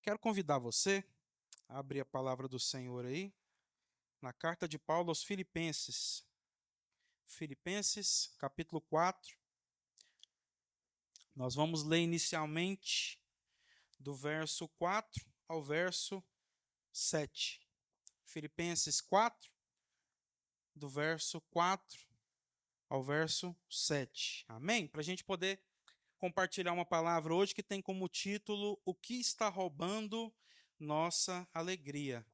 Quero convidar você a abrir a palavra do Senhor aí, na carta de Paulo aos Filipenses. Filipenses, capítulo 4. Nós vamos ler inicialmente do verso 4 ao verso 7. Filipenses 4, do verso 4 ao verso 7. Amém? Para a gente poder compartilhar uma palavra hoje que tem como título: O que está roubando nossa alegria?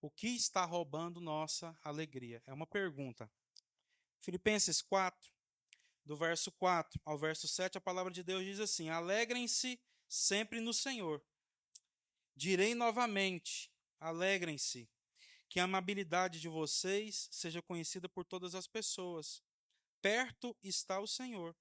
O que está roubando nossa alegria? É uma pergunta. Filipenses 4, do verso 4 ao verso 7, a palavra de Deus diz assim: Alegrem-se sempre no Senhor. Direi novamente: alegrem-se. Que a amabilidade de vocês seja conhecida por todas as pessoas. Perto está o Senhor.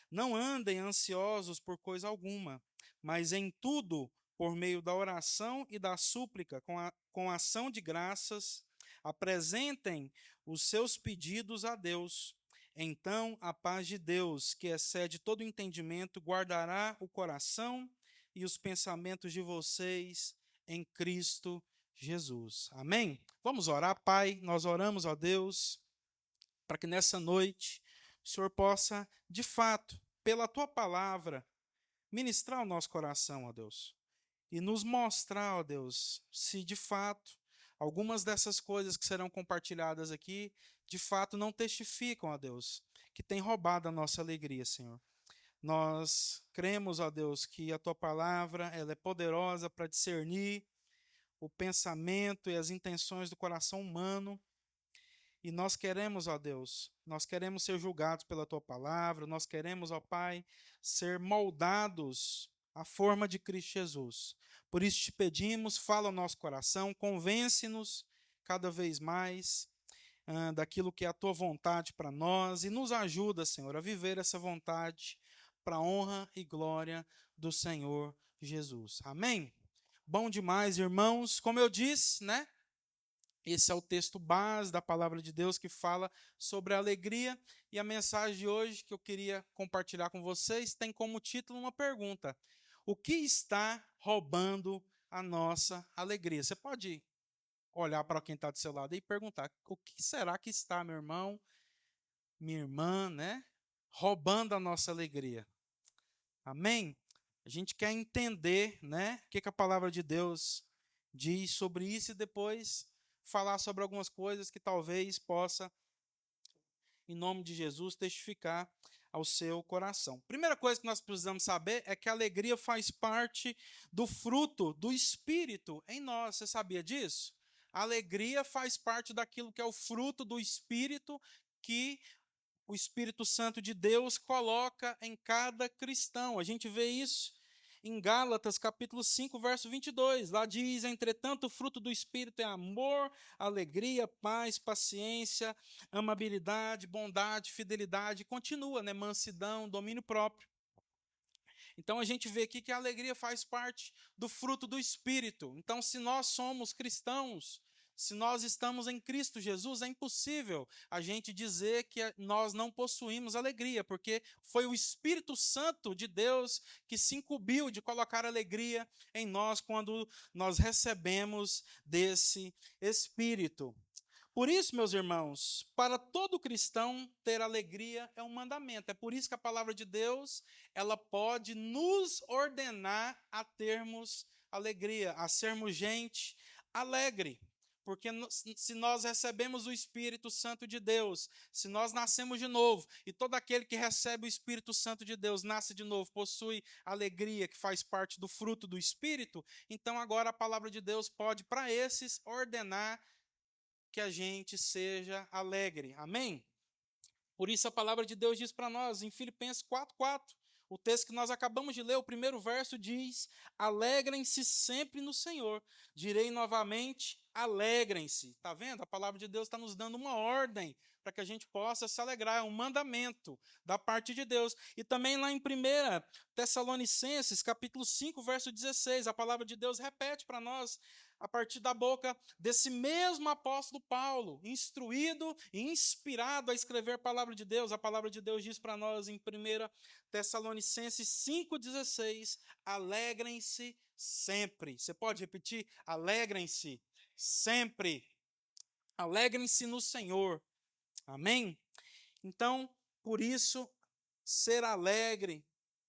Não andem ansiosos por coisa alguma, mas em tudo, por meio da oração e da súplica, com ação de graças, apresentem os seus pedidos a Deus. Então, a paz de Deus, que excede todo entendimento, guardará o coração e os pensamentos de vocês em Cristo Jesus. Amém? Vamos orar, Pai. Nós oramos, ó Deus, para que nessa noite o Senhor possa, de fato, pela tua palavra, ministrar o nosso coração, ó Deus, e nos mostrar, ó Deus, se de fato algumas dessas coisas que serão compartilhadas aqui, de fato não testificam, ó Deus, que tem roubado a nossa alegria, Senhor. Nós cremos, ó Deus, que a tua palavra ela é poderosa para discernir o pensamento e as intenções do coração humano. E nós queremos, ó Deus, nós queremos ser julgados pela tua palavra, nós queremos, ó Pai, ser moldados à forma de Cristo Jesus. Por isso te pedimos, fala ao nosso coração, convence-nos cada vez mais daquilo que é a tua vontade para nós e nos ajuda, Senhor, a viver essa vontade para a honra e glória do Senhor Jesus. Amém? Bom demais, irmãos. Como eu disse, né? Esse é o texto base da palavra de Deus que fala sobre a alegria. E a mensagem de hoje que eu queria compartilhar com vocês tem como título uma pergunta: o que está roubando a nossa alegria? Você pode olhar para quem está do seu lado e perguntar: o que será que está, meu irmão, minha irmã, né, roubando a nossa alegria? Amém? A gente quer entender, né, o que a palavra de Deus diz sobre isso e depois falar sobre algumas coisas que talvez possa, em nome de Jesus, testificar ao seu coração. Primeira coisa que nós precisamos saber é que a alegria faz parte do fruto do Espírito em nós. Você sabia disso? A alegria faz parte daquilo que é o fruto do Espírito que o Espírito Santo de Deus coloca em cada cristão. A gente vê isso em Gálatas, capítulo 5, verso 22. Lá diz: entretanto, o fruto do Espírito é amor, alegria, paz, paciência, amabilidade, bondade, fidelidade. Continua, né? Mansidão, domínio próprio. Então a gente vê aqui que a alegria faz parte do fruto do Espírito. Então, se nós somos cristãos, se nós estamos em Cristo Jesus, é impossível a gente dizer que nós não possuímos alegria, porque foi o Espírito Santo de Deus que se incumbiu de colocar alegria em nós quando nós recebemos desse Espírito. Por isso, meus irmãos, para todo cristão ter alegria é um mandamento. É por isso que a palavra de Deus, ela pode nos ordenar a termos alegria, a sermos gente alegre. Porque se nós recebemos o Espírito Santo de Deus, se nós nascemos de novo, e todo aquele que recebe o Espírito Santo de Deus nasce de novo, possui alegria que faz parte do fruto do Espírito, então agora a palavra de Deus pode, para esses, ordenar que a gente seja alegre. Amém? Por isso a palavra de Deus diz para nós, em Filipenses 4:4, o texto que nós acabamos de ler, o primeiro verso diz: alegrem-se sempre no Senhor. Direi novamente, alegrem-se. Está vendo? A palavra de Deus está nos dando uma ordem para que a gente possa se alegrar. É um mandamento da parte de Deus. E também lá em 1 Tessalonicenses, capítulo 5, verso 16, a palavra de Deus repete para nós: a partir da boca desse mesmo apóstolo Paulo, instruído e inspirado a escrever a palavra de Deus. A palavra de Deus diz para nós em 1 Tessalonicenses 5,16: alegrem-se sempre. Você pode repetir? Alegrem-se sempre. Alegrem-se no Senhor. Amém? Então, por isso, ser alegre,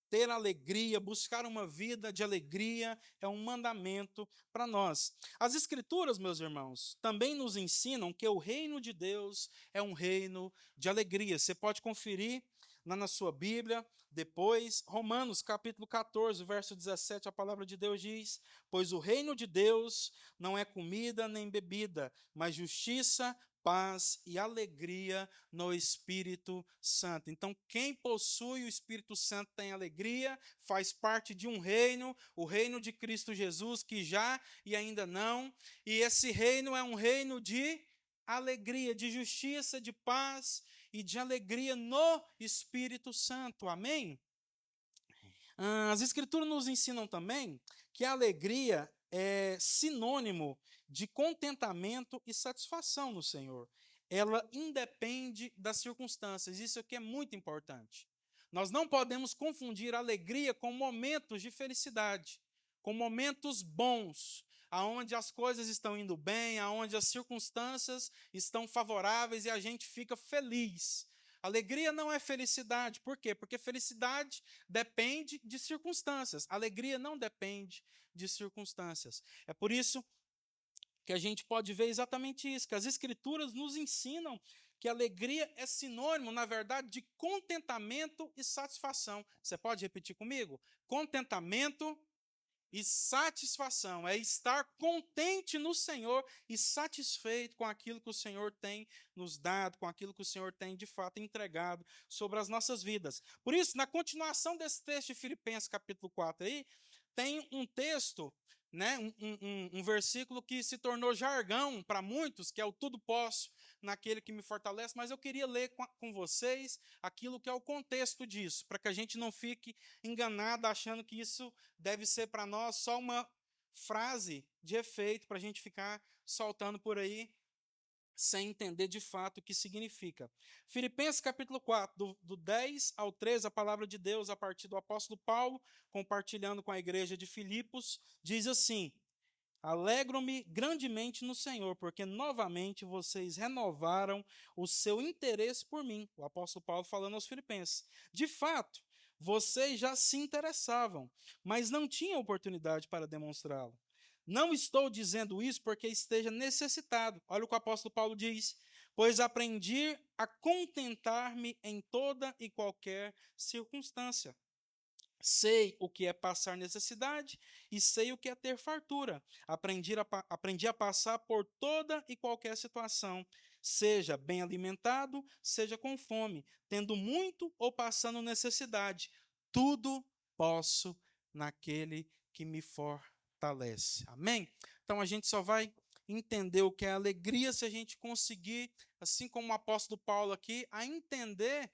ter alegria, buscar uma vida de alegria é um mandamento para nós. As Escrituras, meus irmãos, também nos ensinam que o reino de Deus é um reino de alegria. Você pode conferir na sua Bíblia, depois, Romanos capítulo 14, verso 17, a palavra de Deus diz: pois o reino de Deus não é comida nem bebida, mas justiça, paz e alegria no Espírito Santo. Então, quem possui o Espírito Santo tem alegria, faz parte de um reino, o reino de Cristo Jesus, que já e ainda não, e esse reino é um reino de alegria, de justiça, de paz e de alegria no Espírito Santo. Amém? As Escrituras nos ensinam também que a alegria é sinônimo de contentamento e satisfação no Senhor. Ela independe das circunstâncias. Isso aqui é muito importante. Nós não podemos confundir alegria com momentos de felicidade, com momentos bons, aonde as coisas estão indo bem, aonde as circunstâncias estão favoráveis e a gente fica feliz. Alegria não é felicidade. Por quê? Porque felicidade depende de circunstâncias. Alegria não depende de circunstâncias. É por isso que a gente pode ver exatamente isso, que as Escrituras nos ensinam que alegria é sinônimo, na verdade, de contentamento e satisfação. Você pode repetir comigo? Contentamento e satisfação, é estar contente no Senhor e satisfeito com aquilo que o Senhor tem nos dado, com aquilo que o Senhor tem de fato entregado sobre as nossas vidas. Por isso, na continuação desse texto de Filipenses capítulo 4 aí, tem um texto, né, um versículo que se tornou jargão para muitos, que é o tudo posso naquele que me fortalece, mas eu queria ler com vocês aquilo que é o contexto disso, para que a gente não fique enganado achando que isso deve ser para nós só uma frase de efeito para a gente ficar soltando por aí sem entender de fato o que significa. Filipenses capítulo 4, do 10 ao 13, a palavra de Deus, a partir do apóstolo Paulo, compartilhando com a igreja de Filipos, diz assim: alegro-me grandemente no Senhor, porque novamente vocês renovaram o seu interesse por mim. O apóstolo Paulo falando aos filipenses. De fato, vocês já se interessavam, mas não tinham oportunidade para demonstrá-lo. Não estou dizendo isso porque esteja necessitado. Olha o que o apóstolo Paulo diz: pois aprendi a contentar-me em toda e qualquer circunstância. Sei o que é passar necessidade e sei o que é ter fartura. Aprendi a passar por toda e qualquer situação, seja bem alimentado, seja com fome, tendo muito ou passando necessidade. Tudo posso naquele que me fortalece. Amém? Então a gente só vai entender o que é alegria se a gente conseguir, assim como o apóstolo Paulo aqui, a entender,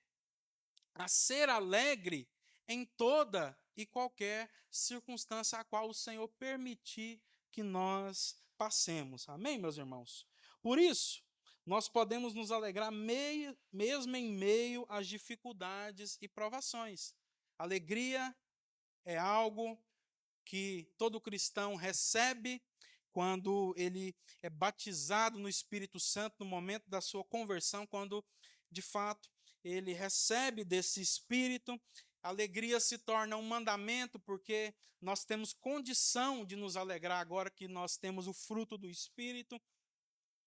a ser alegre em toda e qualquer circunstância a qual o Senhor permitir que nós passemos. Amém, meus irmãos? Por isso, nós podemos nos alegrar mesmo em meio às dificuldades e provações. Alegria é algo que todo cristão recebe quando ele é batizado no Espírito Santo, no momento da sua conversão, quando de fato ele recebe desse Espírito. A alegria se torna um mandamento, porque nós temos condição de nos alegrar agora que nós temos o fruto do Espírito.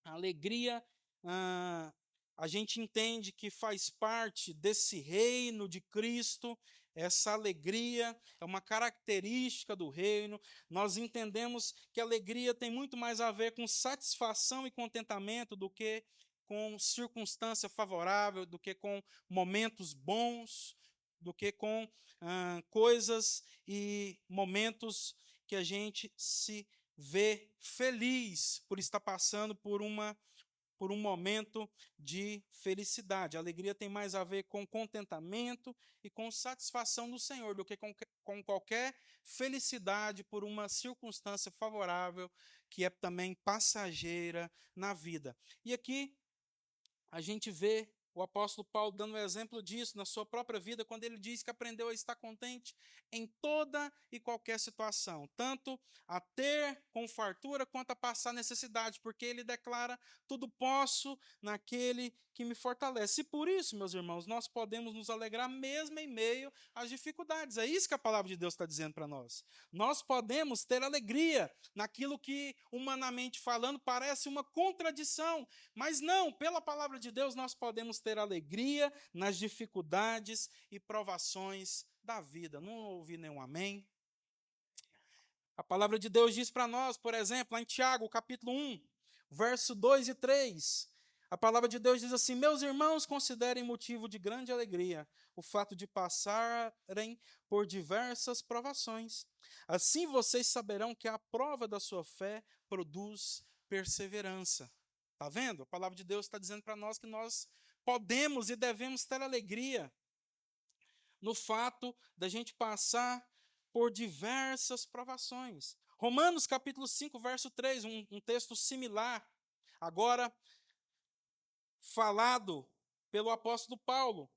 A alegria, a gente entende que faz parte desse reino de Cristo. Essa alegria é uma característica do reino. Nós entendemos que a alegria tem muito mais a ver com satisfação e contentamento do que com circunstância favorável, do que com momentos bons, do que com coisas e momentos que a gente se vê feliz por estar passando por uma por um momento de felicidade. A alegria tem mais a ver com contentamento e com satisfação do Senhor do que com qualquer felicidade por uma circunstância favorável que é também passageira na vida. E aqui a gente vê o apóstolo Paulo dando um exemplo disso na sua própria vida, quando ele diz que aprendeu a estar contente em toda e qualquer situação, tanto a ter com fartura quanto a passar necessidade, porque ele declara: tudo posso naquele que me fortalece. E por isso, meus irmãos, nós podemos nos alegrar mesmo em meio às dificuldades. É isso que a palavra de Deus está dizendo para nós. Nós podemos ter alegria naquilo que, humanamente falando, parece uma contradição, mas não, pela palavra de Deus, nós podemos ter alegria nas dificuldades e provações da vida. Não ouvi nenhum amém. A palavra de Deus diz para nós, por exemplo, lá em Tiago, capítulo 1, verso 2 e 3. A palavra de Deus diz assim: meus irmãos, considerem motivo de grande alegria o fato de passarem por diversas provações. Assim vocês saberão que a prova da sua fé produz perseverança. Está vendo? A palavra de Deus está dizendo para nós que nós podemos e devemos ter alegria no fato da gente passar por diversas provações. Romanos capítulo 5, verso 3, um texto similar, agora falado pelo apóstolo Paulo.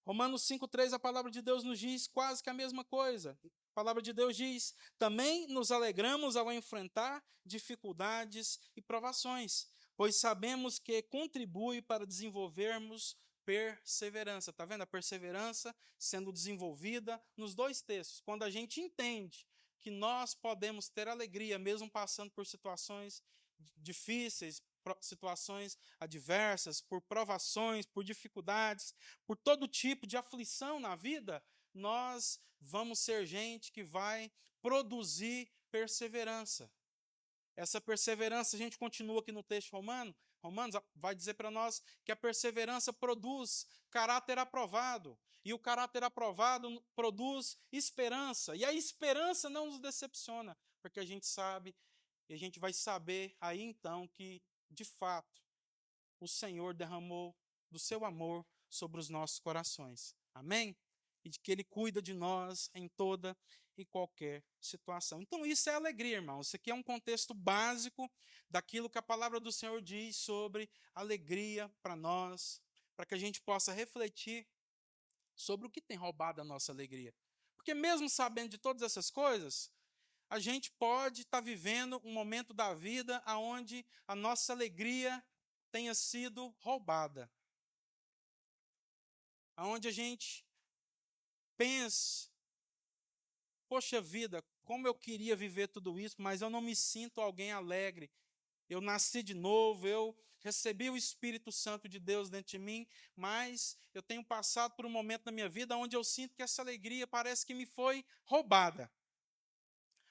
Romanos 5,3, a palavra de Deus nos diz quase que a mesma coisa. A palavra de Deus diz: também nos alegramos ao enfrentar dificuldades e provações, pois sabemos que contribui para desenvolvermos perseverança. Está vendo? A perseverança sendo desenvolvida nos dois textos. Quando a gente entende que nós podemos ter alegria, mesmo passando por situações difíceis, situações adversas, por provações, por dificuldades, por todo tipo de aflição na vida, nós vamos ser gente que vai produzir perseverança. Essa perseverança, a gente continua aqui no texto Romanos vai dizer para nós que a perseverança produz caráter aprovado, e o caráter aprovado produz esperança, e a esperança não nos decepciona, porque a gente sabe, e a gente vai saber aí então que, de fato, o Senhor derramou do seu amor sobre os nossos corações. Amém? E de que Ele cuida de nós em toda e qualquer situação. Então isso é alegria, irmão. Isso aqui é um contexto básico daquilo que a palavra do Senhor diz sobre alegria para nós, para que a gente possa refletir sobre o que tem roubado a nossa alegria. Porque mesmo sabendo de todas essas coisas, a gente pode estar vivendo um momento da vida onde a nossa alegria tenha sido roubada. Onde a gente pense: poxa vida, como eu queria viver tudo isso, mas eu não me sinto alguém alegre. Eu nasci de novo, eu recebi o Espírito Santo de Deus dentro de mim, mas eu tenho passado por um momento na minha vida onde eu sinto que essa alegria parece que me foi roubada.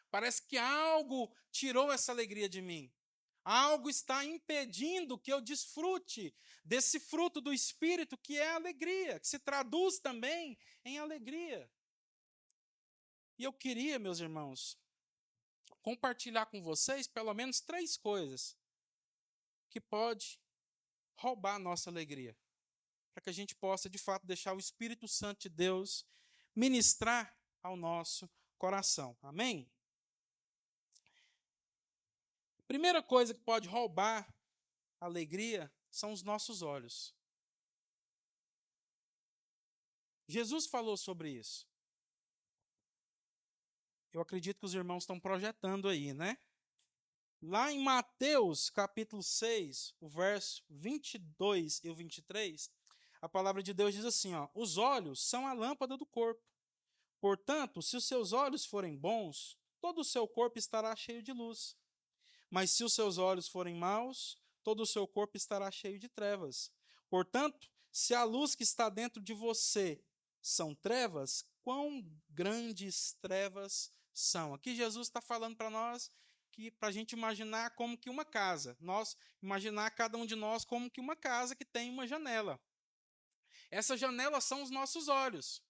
Parece que algo tirou essa alegria de mim. Algo está impedindo que eu desfrute desse fruto do Espírito, que é a alegria, que se traduz também em alegria. E eu queria, meus irmãos, compartilhar com vocês pelo menos 3 coisas que pode roubar a nossa alegria, para que a gente possa, de fato, deixar o Espírito Santo de Deus ministrar ao nosso coração. Amém? Primeira coisa que pode roubar a alegria são os nossos olhos. Jesus falou sobre isso. Eu acredito que os irmãos estão projetando aí, né? Lá em Mateus, capítulo 6, o verso 22 e o 23, a palavra de Deus diz assim, ó: os olhos são a lâmpada do corpo. Portanto, se os seus olhos forem bons, todo o seu corpo estará cheio de luz. Mas se os seus olhos forem maus, todo o seu corpo estará cheio de trevas. Portanto, se a luz que está dentro de você são trevas, quão grandes trevas são? Aqui Jesus está falando para nós que para a gente imaginar como que uma casa, nós imaginar cada um de nós como que uma casa que tem uma janela. Essas janelas são os nossos olhos.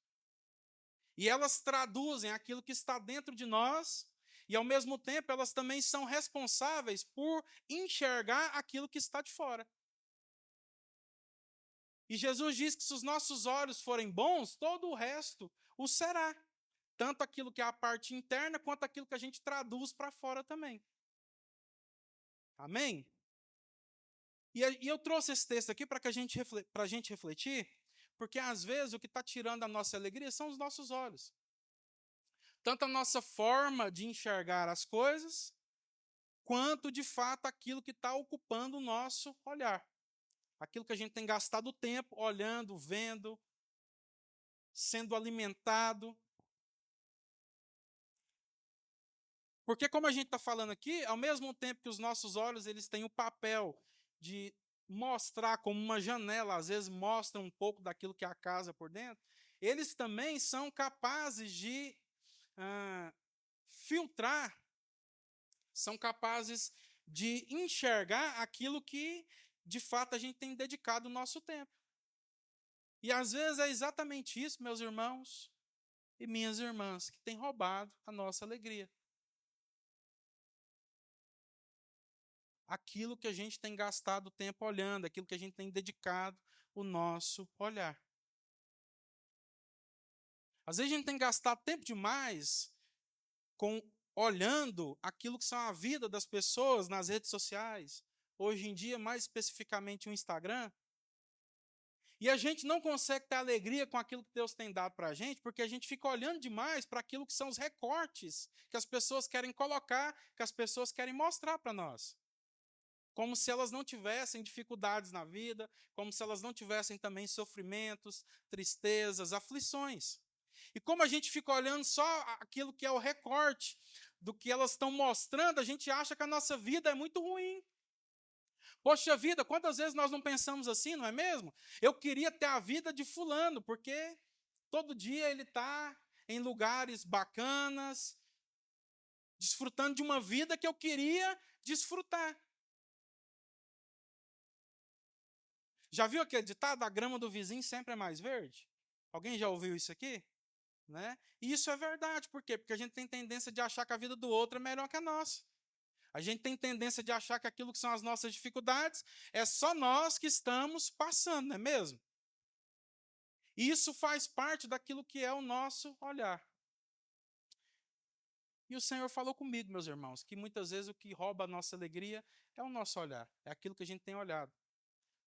E elas traduzem aquilo que está dentro de nós, e ao mesmo tempo elas também são responsáveis por enxergar aquilo que está de fora. E Jesus diz que se os nossos olhos forem bons, todo o resto o será. Tanto aquilo que é a parte interna, quanto aquilo que a gente traduz para fora também. Amém? E eu trouxe esse texto aqui para a gente refletir, porque às vezes o que está tirando a nossa alegria são os nossos olhos. Tanto a nossa forma de enxergar as coisas, quanto de fato aquilo que está ocupando o nosso olhar. Aquilo que a gente tem gastado tempo olhando, vendo, sendo alimentado. Porque como a gente está falando aqui, ao mesmo tempo que os nossos olhos eles têm o papel de mostrar como uma janela, às vezes mostram um pouco daquilo que é a casa por dentro, eles também são capazes de filtrar, são capazes de enxergar aquilo que de fato a gente tem dedicado o nosso tempo. E às vezes é exatamente isso, meus irmãos e minhas irmãs, que tem roubado a nossa alegria. Aquilo que a gente tem gastado tempo olhando, aquilo que a gente tem dedicado o nosso olhar. Às vezes a gente tem gastado tempo demais olhando aquilo que são a vida das pessoas nas redes sociais, hoje em dia, mais especificamente o Instagram, e a gente não consegue ter alegria com aquilo que Deus tem dado para a gente, porque a gente fica olhando demais para aquilo que são os recortes que as pessoas querem colocar, que as pessoas querem mostrar para nós. Como se elas não tivessem dificuldades na vida, como se elas não tivessem também sofrimentos, tristezas, aflições. E como a gente fica olhando só aquilo que é o recorte do que elas estão mostrando, a gente acha que a nossa vida é muito ruim. Poxa vida, quantas vezes nós não pensamos assim, não é mesmo? Eu queria ter a vida de fulano, porque todo dia ele está em lugares bacanas, desfrutando de uma vida que eu queria desfrutar. Já viu aquele ditado? A grama do vizinho sempre é mais verde? Alguém já ouviu isso aqui? Né? E isso é verdade. Por quê? Porque a gente tem tendência de achar que a vida do outro é melhor que a nossa. A gente tem tendência de achar que aquilo que são as nossas dificuldades é só nós que estamos passando, não é mesmo? E isso faz parte daquilo que é o nosso olhar. E o Senhor falou comigo, meus irmãos, que muitas vezes o que rouba a nossa alegria é o nosso olhar, é aquilo que a gente tem olhado.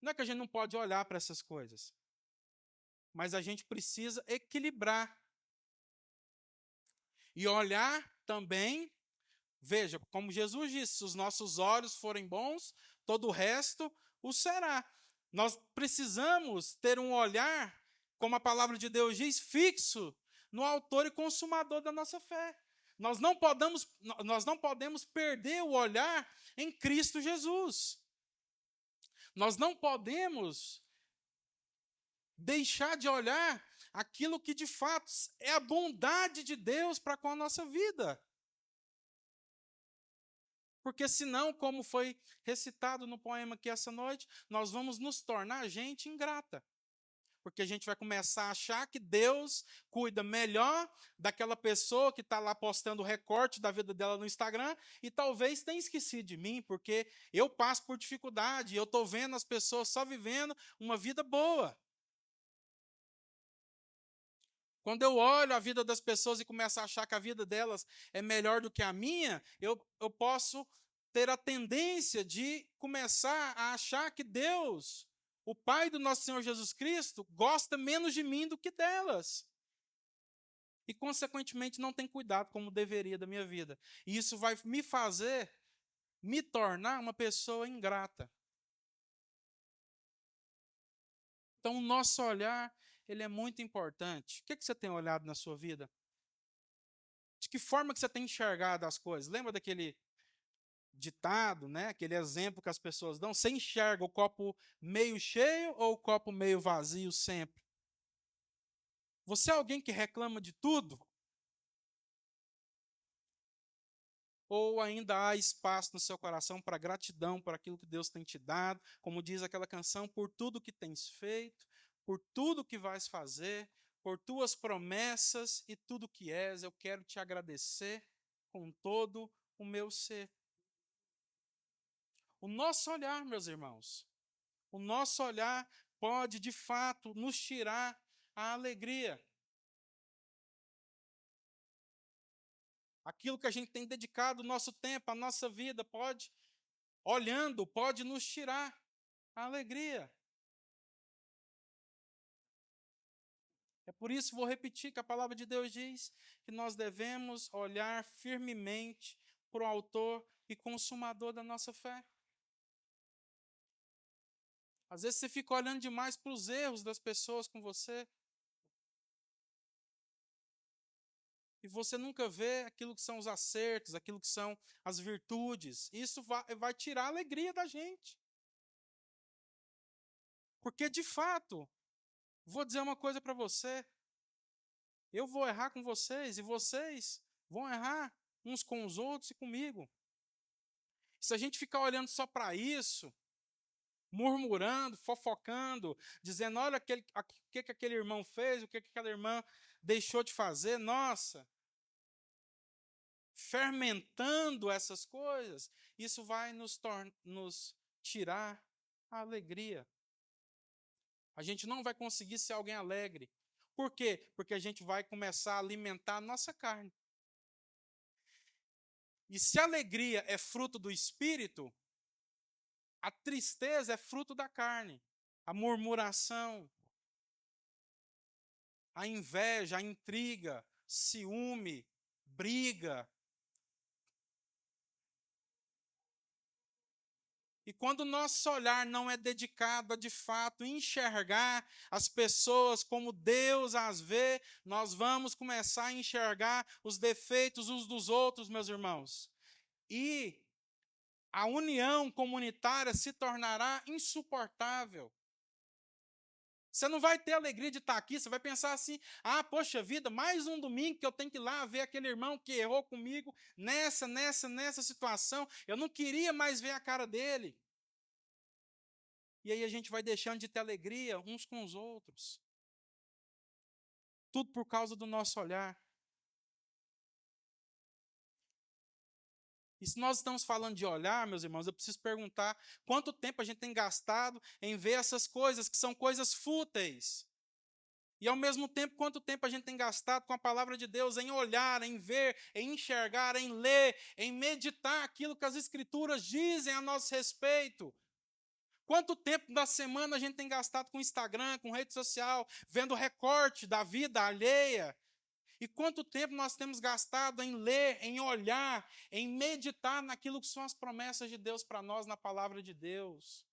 Não é que a gente não pode olhar para essas coisas, mas a gente precisa equilibrar. E olhar também, veja, como Jesus disse, se os nossos olhos forem bons, todo o resto o será. Nós precisamos ter um olhar, como a palavra de Deus diz, fixo no autor e consumador da nossa fé. Nós não podemos perder o olhar em Cristo Jesus. Nós não podemos deixar de olhar aquilo que de fato é a bondade de Deus para com a nossa vida. Porque senão, como foi recitado no poema aqui essa noite, nós vamos nos tornar gente ingrata. Porque a gente vai começar a achar que Deus cuida melhor daquela pessoa que está lá postando o recorte da vida dela no Instagram e talvez tenha esquecido de mim, porque eu passo por dificuldade e eu estou vendo as pessoas só vivendo uma vida boa. Quando eu olho a vida das pessoas e começo a achar que a vida delas é melhor do que a minha, eu posso ter a tendência de começar a achar que Deus, o Pai do nosso Senhor Jesus Cristo, gosta menos de mim do que delas. E, consequentemente, não tem cuidado como deveria da minha vida. E isso vai me fazer me tornar uma pessoa ingrata. Então, o nosso olhar, ele é muito importante. O que você tem olhado na sua vida? De que forma que você tem enxergado as coisas? Lembra daquele ditado, né? Aquele exemplo que as pessoas dão? Você enxerga o copo meio cheio ou o copo meio vazio sempre? Você é alguém que reclama de tudo? Ou ainda há espaço no seu coração para gratidão por aquilo que Deus tem te dado? Como diz aquela canção, por tudo que tens feito, por tudo que vais fazer, por tuas promessas e tudo que és, eu quero te agradecer com todo o meu ser. O nosso olhar, meus irmãos, o nosso olhar pode, de fato, nos tirar a alegria. Aquilo que a gente tem dedicado o nosso tempo, a nossa vida, pode nos tirar a alegria. É por isso, vou repetir que a palavra de Deus diz que nós devemos olhar firmemente para o autor e consumador da nossa fé. Às vezes você fica olhando demais para os erros das pessoas com você e você nunca vê aquilo que são os acertos, aquilo que são as virtudes. Isso vai tirar a alegria da gente. Porque, de fato, vou dizer uma coisa para você, eu vou errar com vocês e vocês vão errar uns com os outros e comigo. Se a gente ficar olhando só para isso, murmurando, fofocando, dizendo, olha o que aquele irmão fez, o que aquela irmã deixou de fazer, nossa, fermentando essas coisas, isso vai nos tirar a alegria. A gente não vai conseguir ser alguém alegre. Por quê? Porque a gente vai começar a alimentar a nossa carne. E se a alegria é fruto do espírito, a tristeza é fruto da carne. A murmuração, a inveja, a intriga, ciúme, briga. E quando o nosso olhar não é dedicado a, de fato, enxergar as pessoas como Deus as vê, nós vamos começar a enxergar os defeitos uns dos outros, meus irmãos. E a união comunitária se tornará insuportável. Você não vai ter alegria de estar aqui, você vai pensar assim, poxa vida, mais um domingo que eu tenho que ir lá ver aquele irmão que errou comigo nessa situação, eu não queria mais ver a cara dele. E aí a gente vai deixando de ter alegria uns com os outros. Tudo por causa do nosso olhar. E se nós estamos falando de olhar, meus irmãos, eu preciso perguntar quanto tempo a gente tem gastado em ver essas coisas que são coisas fúteis. E, ao mesmo tempo, quanto tempo a gente tem gastado com a palavra de Deus em olhar, em ver, em enxergar, em ler, em meditar aquilo que as Escrituras dizem a nosso respeito. Quanto tempo da semana a gente tem gastado com Instagram, com rede social, vendo recorte da vida alheia? E quanto tempo nós temos gastado em ler, em olhar, em meditar naquilo que são as promessas de Deus para nós na palavra de Deus?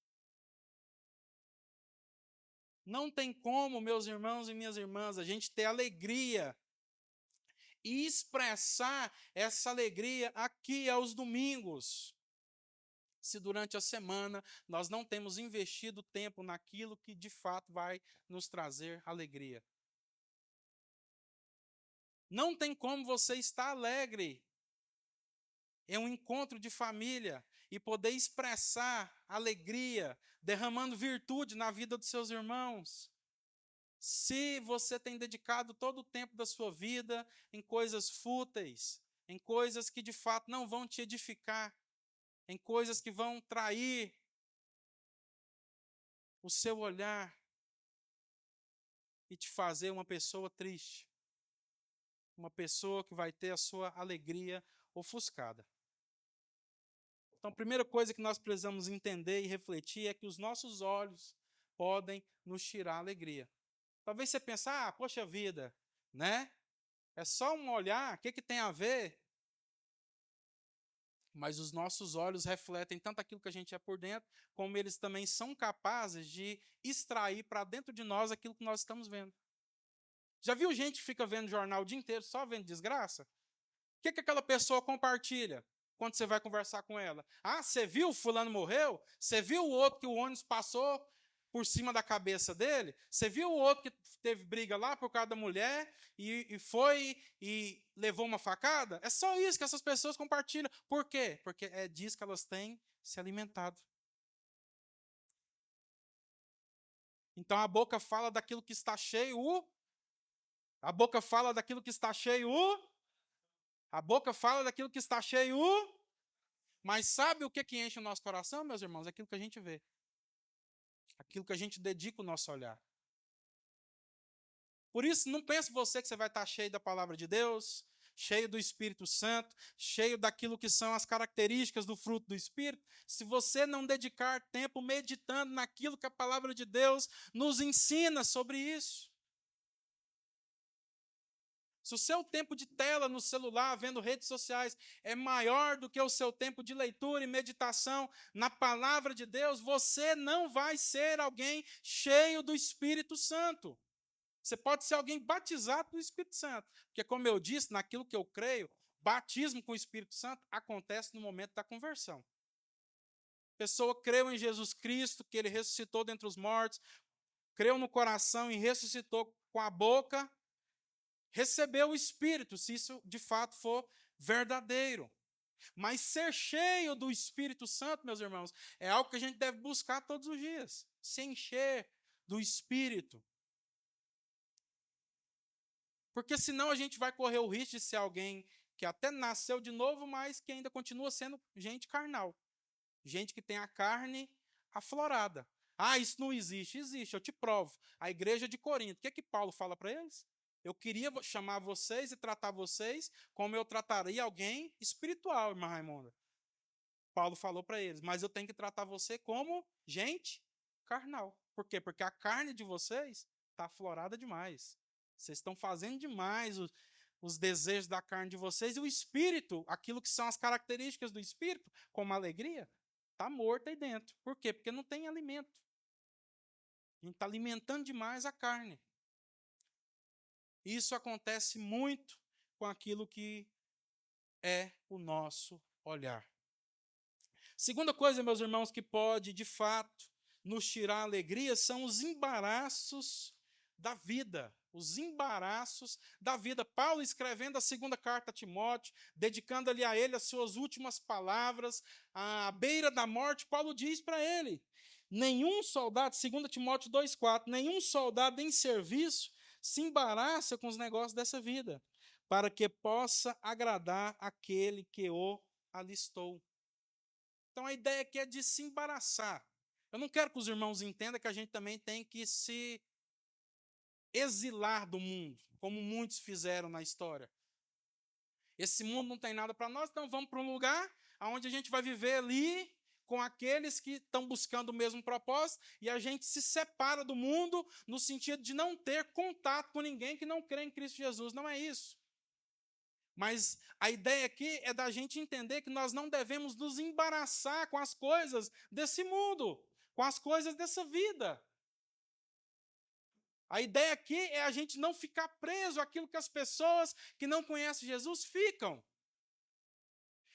Não tem como, meus irmãos e minhas irmãs, a gente ter alegria e expressar essa alegria aqui aos domingos, se durante a semana nós não temos investido tempo naquilo que de fato vai nos trazer alegria. Não tem como você estar alegre em um encontro de família e poder expressar alegria, derramando virtude na vida dos seus irmãos, se você tem dedicado todo o tempo da sua vida em coisas fúteis, em coisas que de fato não vão te edificar, em coisas que vão trair o seu olhar e te fazer uma pessoa triste, uma pessoa que vai ter a sua alegria ofuscada. Então, a primeira coisa que nós precisamos entender e refletir é que os nossos olhos podem nos tirar a alegria. Talvez você pense, poxa vida, né? É só um olhar, o que tem a ver? Mas os nossos olhos refletem tanto aquilo que a gente é por dentro, como eles também são capazes de extrair para dentro de nós aquilo que nós estamos vendo. Já viu gente que fica vendo jornal o dia inteiro só vendo desgraça? O que aquela pessoa compartilha quando você vai conversar com ela? Você viu o fulano morreu? Você viu o outro que o ônibus passou por cima da cabeça dele? Você viu o outro que teve briga lá por causa da mulher e foi e levou uma facada? É só isso que essas pessoas compartilham. Por quê? Porque é disso que elas têm se alimentado. Então a boca fala daquilo que está cheio, a boca fala daquilo que está cheio, a boca fala daquilo que está cheio, mas sabe o que enche o nosso coração, meus irmãos? Aquilo que a gente vê. aquilo que a gente dedica o nosso olhar. Por isso, não pense você que você vai estar cheio da palavra de Deus, cheio do Espírito Santo, cheio daquilo que são as características do fruto do Espírito, se você não dedicar tempo meditando naquilo que a palavra de Deus nos ensina sobre isso. Se o seu tempo de tela no celular, vendo redes sociais, é maior do que o seu tempo de leitura e meditação na palavra de Deus, você não vai ser alguém cheio do Espírito Santo. Você pode ser alguém batizado do Espírito Santo. Porque, como eu disse, naquilo que eu creio, batismo com o Espírito Santo acontece no momento da conversão. A pessoa creu em Jesus Cristo, que ele ressuscitou dentre os mortos, creu no coração e ressuscitou com a boca, recebeu o Espírito, se isso de fato for verdadeiro. Mas ser cheio do Espírito Santo, meus irmãos, é algo que a gente deve buscar todos os dias. Se encher do Espírito. Porque senão a gente vai correr o risco de ser alguém que até nasceu de novo, mas que ainda continua sendo gente carnal. Gente que tem a carne aflorada. Ah, isso não existe. Existe, eu te provo. A igreja de Corinto, o que é que Paulo fala para eles? Eu queria chamar vocês e tratar vocês como eu trataria alguém espiritual, irmã Raimunda. Paulo falou para eles, mas eu tenho que tratar você como gente carnal. Por quê? Porque a carne de vocês está aflorada demais. Vocês estão fazendo demais os desejos da carne de vocês, e o espírito, aquilo que são as características do espírito, como a alegria, está morto aí dentro. Por quê? Porque não tem alimento. A gente está alimentando demais a carne. Isso acontece muito com aquilo que é o nosso olhar. Segunda coisa, meus irmãos, que pode, de fato, nos tirar a alegria são os embaraços da vida. Os embaraços da vida. Paulo, escrevendo a segunda carta a Timóteo, dedicando-lhe a ele as suas últimas palavras, à beira da morte, Paulo diz para ele: nenhum soldado, 2 Timóteo 2,4, nenhum soldado em serviço se embaraça com os negócios dessa vida, para que possa agradar aquele que o alistou. Então a ideia aqui é de se embaraçar. Eu não quero que os irmãos entendam que a gente também tem que se exilar do mundo, como muitos fizeram na história. Esse mundo não tem nada para nós, então vamos para um lugar onde a gente vai viver ali com aqueles que estão buscando o mesmo propósito, e a gente se separa do mundo no sentido de não ter contato com ninguém que não crê em Cristo Jesus. Não é isso. Mas a ideia aqui é da gente entender que nós não devemos nos embaraçar com as coisas desse mundo, com as coisas dessa vida. A ideia aqui é a gente não ficar preso àquilo que as pessoas que não conhecem Jesus ficam.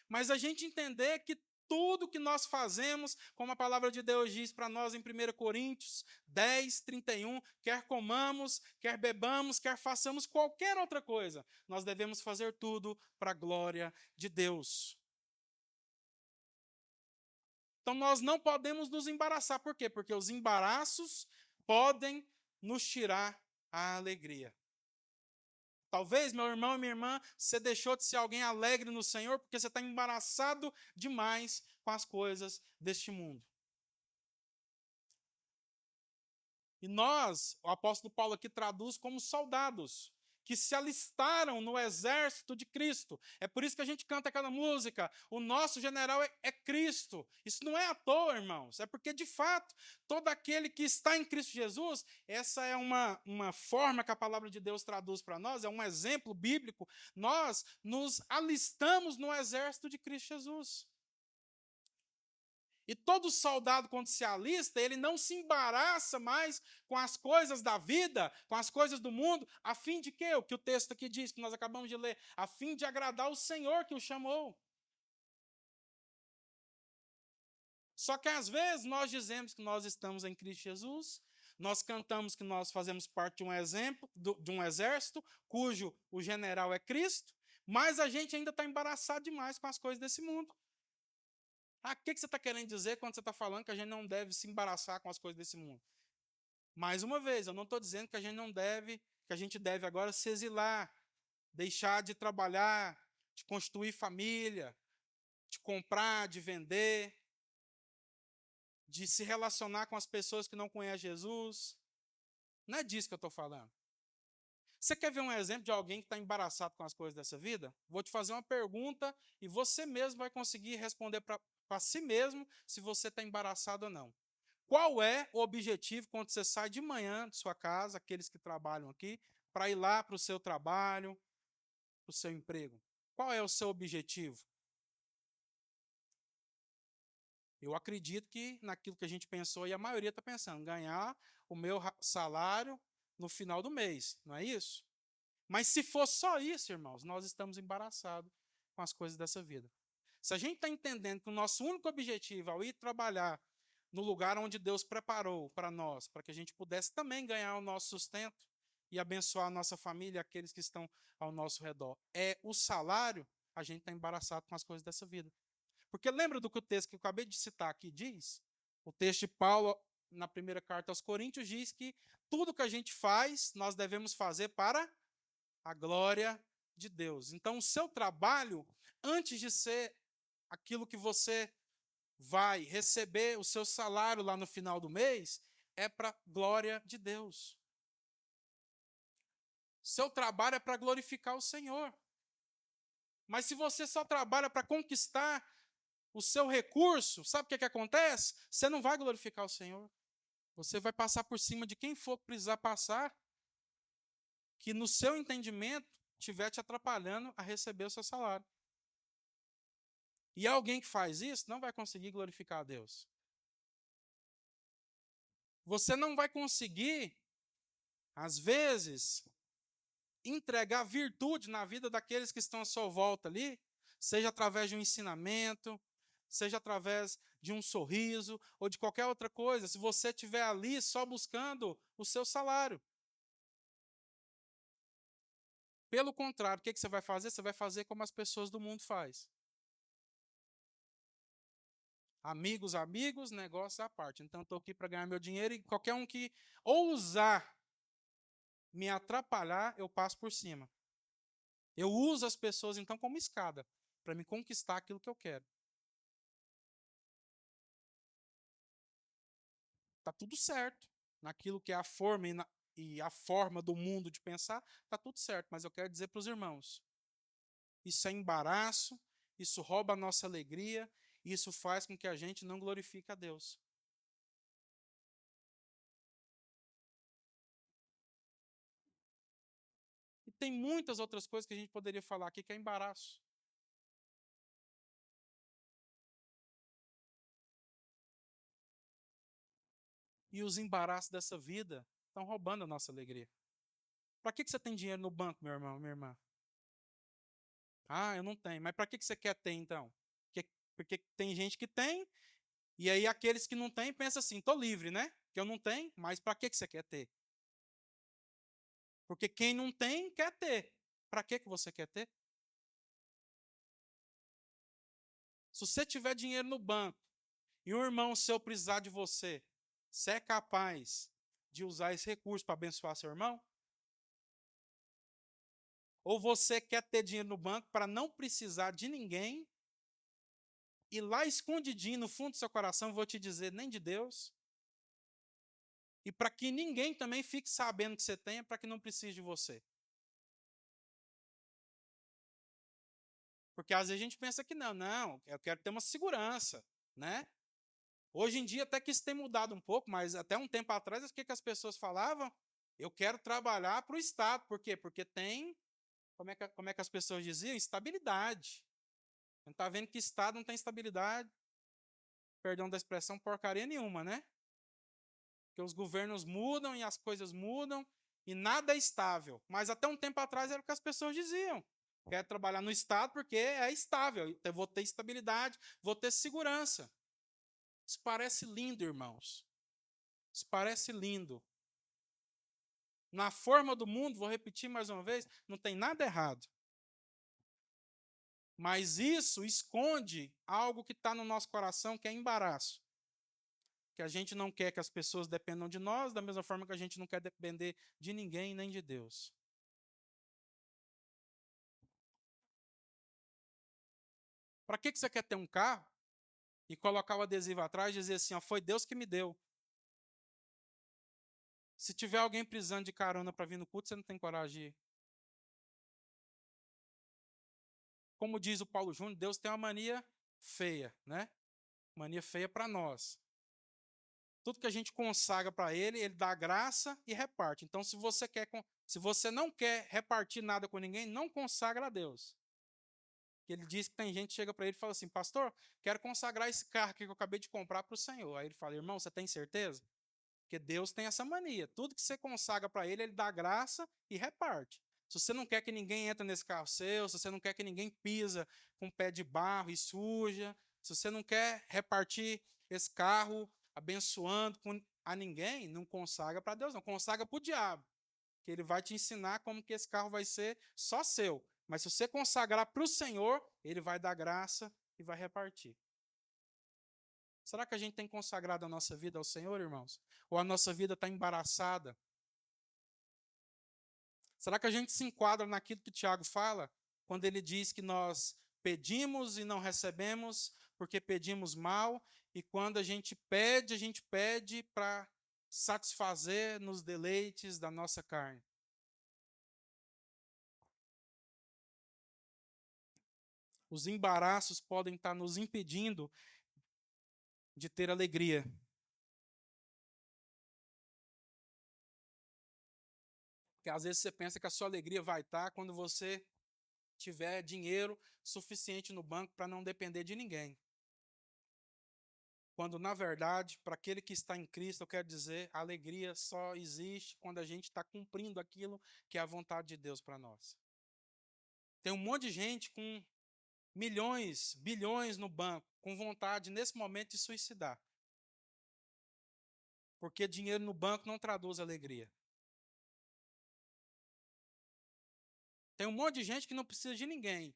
Mas a gente entender que tudo que nós fazemos, como a palavra de Deus diz para nós em 1 Coríntios 10, 31, quer comamos, quer bebamos, quer façamos qualquer outra coisa, nós devemos fazer tudo para a glória de Deus. Então nós não podemos nos embaraçar. Por quê? Porque os embaraços podem nos tirar a alegria. Talvez, meu irmão e minha irmã, você deixou de ser alguém alegre no Senhor porque você está embaraçado demais com as coisas deste mundo. E nós, o apóstolo Paulo aqui traduz como soldados que se alistaram no exército de Cristo. É por isso que a gente canta aquela música, o nosso general é Cristo. Isso não é à toa, irmãos, é porque, de fato, todo aquele que está em Cristo Jesus, essa é uma forma que a palavra de Deus traduz para nós, é um exemplo bíblico, nós nos alistamos no exército de Cristo Jesus. E todo soldado, quando se alista, ele não se embaraça mais com as coisas da vida, com as coisas do mundo, a fim de quê? O que o texto aqui diz, que nós acabamos de ler, a fim de agradar o Senhor que o chamou. Só que às vezes nós dizemos que nós estamos em Cristo Jesus, nós cantamos que nós fazemos parte de um exemplo, de um exército, cujo o general é Cristo, mas a gente ainda está embaraçado demais com as coisas desse mundo. Ah, o que você está querendo dizer quando você está falando que a gente não deve se embaraçar com as coisas desse mundo? Mais uma vez, eu não estou dizendo que a gente não deve, que a gente deve agora se exilar, deixar de trabalhar, de constituir família, de comprar, de vender, de se relacionar com as pessoas que não conhecem Jesus. Não é disso que eu estou falando. Você quer ver um exemplo de alguém que está embaraçado com as coisas dessa vida? Vou te fazer uma pergunta e você mesmo vai conseguir responder para si mesmo se você está embaraçado ou não. Qual é o objetivo quando você sai de manhã de sua casa, aqueles que trabalham aqui, para ir lá para o seu trabalho, para o seu emprego? Qual é o seu objetivo? Eu acredito que naquilo que a gente pensou, e a maioria está pensando, ganhar o meu salário no final do mês, não é isso? Mas se for só isso, irmãos, nós estamos embaraçados com as coisas dessa vida. Se a gente está entendendo que o nosso único objetivo ao ir trabalhar no lugar onde Deus preparou para nós, para que a gente pudesse também ganhar o nosso sustento e abençoar a nossa família e aqueles que estão ao nosso redor, é o salário, a gente está embaraçado com as coisas dessa vida. Porque lembra do que o texto que eu acabei de citar aqui diz? O texto de Paulo, na primeira carta aos Coríntios, diz que tudo que a gente faz, nós devemos fazer para a glória de Deus. Então, o seu trabalho, antes de ser aquilo que você vai receber, o seu salário lá no final do mês, é para a glória de Deus. Seu trabalho é para glorificar o Senhor. Mas se você só trabalha para conquistar o seu recurso, sabe o que acontece? Você não vai glorificar o Senhor. Você vai passar por cima de quem for precisar passar, que no seu entendimento estiver te atrapalhando a receber o seu salário. E alguém que faz isso não vai conseguir glorificar a Deus. Você não vai conseguir, às vezes, entregar virtude na vida daqueles que estão à sua volta ali, seja através de um ensinamento, seja através de um sorriso ou de qualquer outra coisa, se você estiver ali só buscando o seu salário. Pelo contrário, o que você vai fazer? Você vai fazer como as pessoas do mundo fazem. Amigos, amigos, negócio à parte. Então, eu estou aqui para ganhar meu dinheiro e qualquer um que ousar me atrapalhar, eu passo por cima. Eu uso as pessoas, então, como escada para me conquistar aquilo que eu quero. Está tudo certo. Naquilo que é a forma e a forma do mundo de pensar, está tudo certo. Mas eu quero dizer para os irmãos, isso é embaraço, isso rouba a nossa alegria, e isso faz com que a gente não glorifique a Deus. E tem muitas outras coisas que a gente poderia falar aqui que é embaraço. E os embaraços dessa vida estão roubando a nossa alegria. Para que você tem dinheiro no banco, meu irmão, minha irmã? Ah, eu não tenho. Mas para que você quer ter, então? Porque tem gente que tem, e aí aqueles que não têm pensam assim, estou livre, né? Que eu não tenho, mas para que você quer ter? Porque quem não tem, quer ter. Para que você quer ter? Se você tiver dinheiro no banco e um irmão seu precisar de você, você é capaz de usar esse recurso para abençoar seu irmão? Ou você quer ter dinheiro no banco para não precisar de ninguém e lá escondidinho no fundo do seu coração, vou te dizer, nem de Deus, e para que ninguém também fique sabendo que você tem, para que não precise de você? Porque às vezes a gente pensa que não, eu quero ter uma segurança, né? Hoje em dia até que isso tem mudado um pouco, mas até um tempo atrás, o que as pessoas falavam? Eu quero trabalhar para o Estado. Por quê? Porque tem, como é que as pessoas diziam? Estabilidade. A gente está vendo que Estado não tem estabilidade, perdão da expressão, porcaria nenhuma, né? Que os governos mudam e as coisas mudam e nada é estável. Mas até um tempo atrás era o que as pessoas diziam. Quero trabalhar no Estado porque é estável. Eu vou ter estabilidade, vou ter segurança. Isso parece lindo, irmãos. Isso parece lindo. Na forma do mundo, vou repetir mais uma vez, não tem nada errado. Mas isso esconde algo que está no nosso coração, que é embaraço. Que a gente não quer que as pessoas dependam de nós, da mesma forma que a gente não quer depender de ninguém nem de Deus. Para que você quer ter um carro e colocar o adesivo atrás e dizer assim, ó, foi Deus que me deu. Se tiver alguém precisando de carona para vir no culto, você não tem coragem de ir. Como diz o Paulo Júnior, Deus tem uma mania feia, né? Mania feia para nós. Tudo que a gente consagra para ele, ele dá graça e reparte. Então, se você não quer repartir nada com ninguém, não consagra a Deus. Ele diz que tem gente que chega para ele e fala assim, pastor, quero consagrar esse carro aqui que eu acabei de comprar para o Senhor. Aí ele fala, irmão, você tem certeza? Porque Deus tem essa mania. Tudo que você consagra para ele, ele dá graça e reparte. Se você não quer que ninguém entre nesse carro seu, se você não quer que ninguém pisa com pé de barro e suja, se você não quer repartir esse carro abençoando a ninguém, não consagra para Deus, não. Consagra para o diabo, que ele vai te ensinar como que esse carro vai ser só seu. Mas se você consagrar para o Senhor, ele vai dar graça e vai repartir. Será que a gente tem consagrado a nossa vida ao Senhor, irmãos? Ou a nossa vida está embaraçada? Será que a gente se enquadra naquilo que Tiago fala, quando ele diz que nós pedimos e não recebemos porque pedimos mal, e quando a gente pede para satisfazer nos deleites da nossa carne? Os embaraços podem estar nos impedindo de ter alegria. Porque às vezes você pensa que a sua alegria vai estar quando você tiver dinheiro suficiente no banco para não depender de ninguém. Quando, na verdade, para aquele que está em Cristo, eu quero dizer, a alegria só existe quando a gente está cumprindo aquilo que é a vontade de Deus para nós. Tem um monte de gente com milhões, bilhões no banco, com vontade, nesse momento, de suicidar. Porque dinheiro no banco não traduz alegria. Tem um monte de gente que não precisa de ninguém.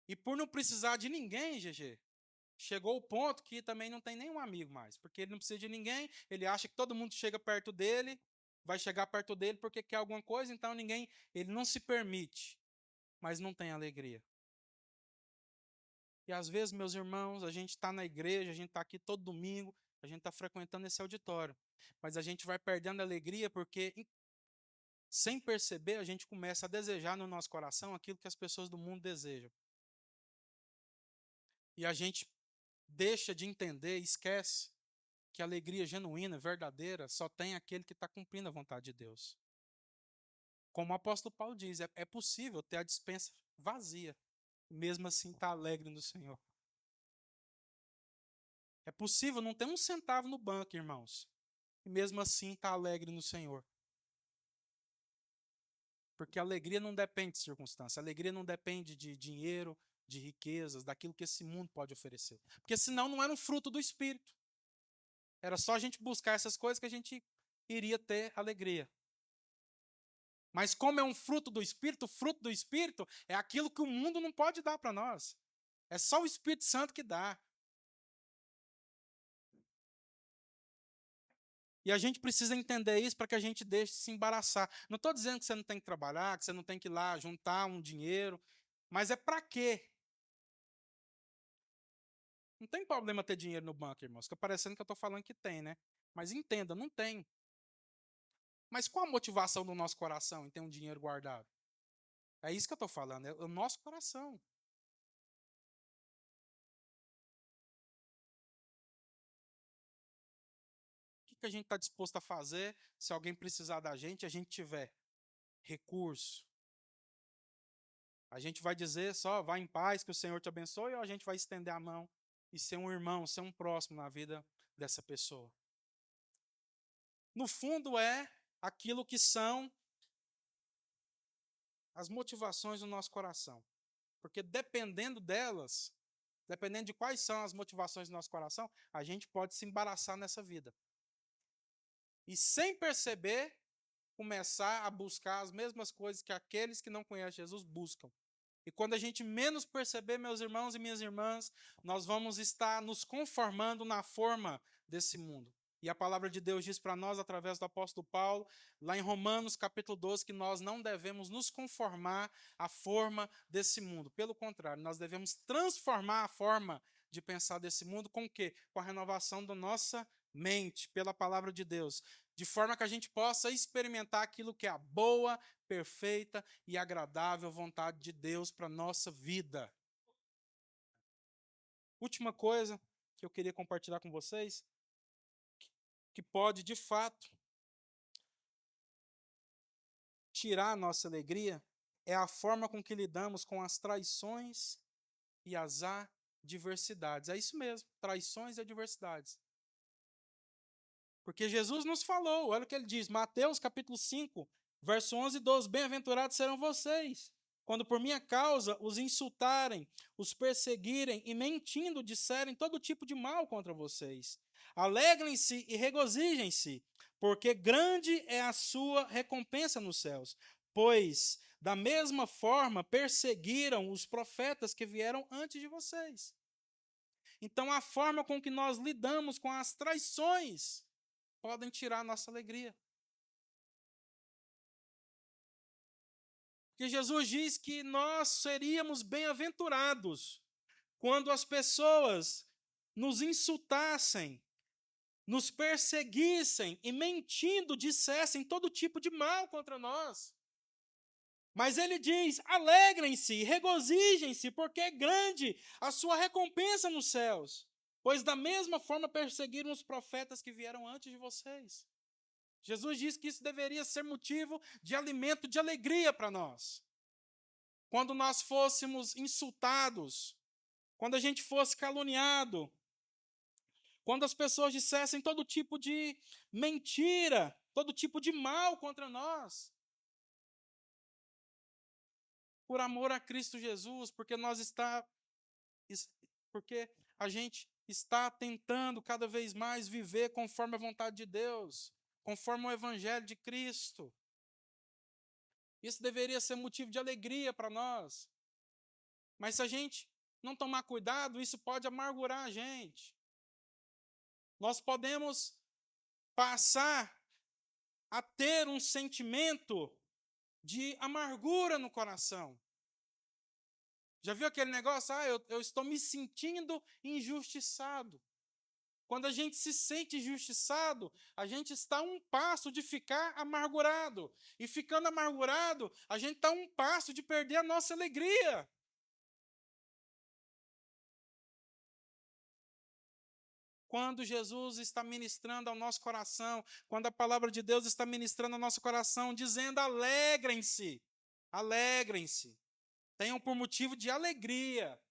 E por não precisar de ninguém, GG, chegou o ponto que também não tem nenhum amigo mais. Porque ele não precisa de ninguém, ele acha que todo mundo chega perto dele, vai chegar perto dele porque quer alguma coisa, então ele não se permite, mas não tem alegria. E às vezes, meus irmãos, a gente está na igreja, a gente está aqui todo domingo, a gente está frequentando esse auditório, mas a gente vai perdendo a alegria porque, sem perceber, a gente começa a desejar no nosso coração aquilo que as pessoas do mundo desejam. E a gente deixa de entender, esquece que a alegria genuína, verdadeira, só tem aquele que está cumprindo a vontade de Deus. Como o apóstolo Paulo diz, é possível ter a despensa vazia, e mesmo assim estar alegre no Senhor. É possível não ter um centavo no banco, irmãos, e mesmo assim estar alegre no Senhor. Porque a alegria não depende de circunstância, a alegria não depende de dinheiro, de riquezas, daquilo que esse mundo pode oferecer. Porque senão não era um fruto do Espírito. Era só a gente buscar essas coisas que a gente iria ter alegria. Mas como é um fruto do Espírito, o fruto do Espírito é aquilo que o mundo não pode dar para nós. É só o Espírito Santo que dá. E a gente precisa entender isso para que a gente deixe de se embaraçar. Não estou dizendo que você não tem que trabalhar, que você não tem que ir lá juntar um dinheiro, mas é para quê? Não tem problema ter dinheiro no banco, irmãos. Fica parecendo que eu estou falando que tem, né? Mas entenda, não tem. Mas qual a motivação do nosso coração em ter um dinheiro guardado? É isso que eu estou falando, é o nosso coração. O que a gente está disposto a fazer se alguém precisar da gente e a gente tiver recurso? A gente vai dizer só, vá em paz, que o Senhor te abençoe, ou a gente vai estender a mão e ser um irmão, ser um próximo na vida dessa pessoa? No fundo, é aquilo que são as motivações do nosso coração. Porque dependendo delas, dependendo de quais são as motivações do nosso coração, a gente pode se embaraçar nessa vida. E sem perceber, começar a buscar as mesmas coisas que aqueles que não conhecem Jesus buscam. E quando a gente menos perceber, meus irmãos e minhas irmãs, nós vamos estar nos conformando na forma desse mundo. E a palavra de Deus diz para nós, através do apóstolo Paulo, lá em Romanos capítulo 12, que nós não devemos nos conformar à forma desse mundo. Pelo contrário, nós devemos transformar a forma de pensar desse mundo com o quê? Com a renovação da nossa mente, pela palavra de Deus, de forma que a gente possa experimentar aquilo que é a boa, perfeita e agradável vontade de Deus para a nossa vida. Última coisa que eu queria compartilhar com vocês, que pode, de fato, tirar a nossa alegria, é a forma com que lidamos com as traições e as adversidades. É isso mesmo, traições e adversidades. Porque Jesus nos falou, olha o que ele diz, Mateus capítulo 5, verso 11 e 12, bem-aventurados serão vocês, quando por minha causa os insultarem, os perseguirem e mentindo disserem todo tipo de mal contra vocês. Alegrem-se e regozijem-se, porque grande é a sua recompensa nos céus. Pois, da mesma forma, perseguiram os profetas que vieram antes de vocês. Então, a forma com que nós lidamos com as traições podem tirar a nossa alegria. Porque Jesus diz que nós seríamos bem-aventurados quando as pessoas nos insultassem, nos perseguissem e mentindo dissessem todo tipo de mal contra nós. Mas ele diz: alegrem-se, regozijem-se, porque é grande a sua recompensa nos céus. Pois da mesma forma perseguiram os profetas que vieram antes de vocês. Jesus diz que isso deveria ser motivo de alimento, de alegria para nós. Quando nós fôssemos insultados, quando a gente fosse caluniado, quando as pessoas dissessem todo tipo de mentira, todo tipo de mal contra nós, por amor a Cristo Jesus, porque a gente está tentando cada vez mais viver conforme a vontade de Deus, conforme o evangelho de Cristo. Isso deveria ser motivo de alegria para nós. Mas se a gente não tomar cuidado, isso pode amargurar a gente. Nós podemos passar a ter um sentimento de amargura no coração. Já viu aquele negócio? Eu estou me sentindo injustiçado. Quando a gente se sente injustiçado, a gente está a um passo de ficar amargurado. E ficando amargurado, a gente está a um passo de perder a nossa alegria. Quando Jesus está ministrando ao nosso coração, quando a palavra de Deus está ministrando ao nosso coração, dizendo: alegrem-se, alegrem-se, tenham por motivo de alegria.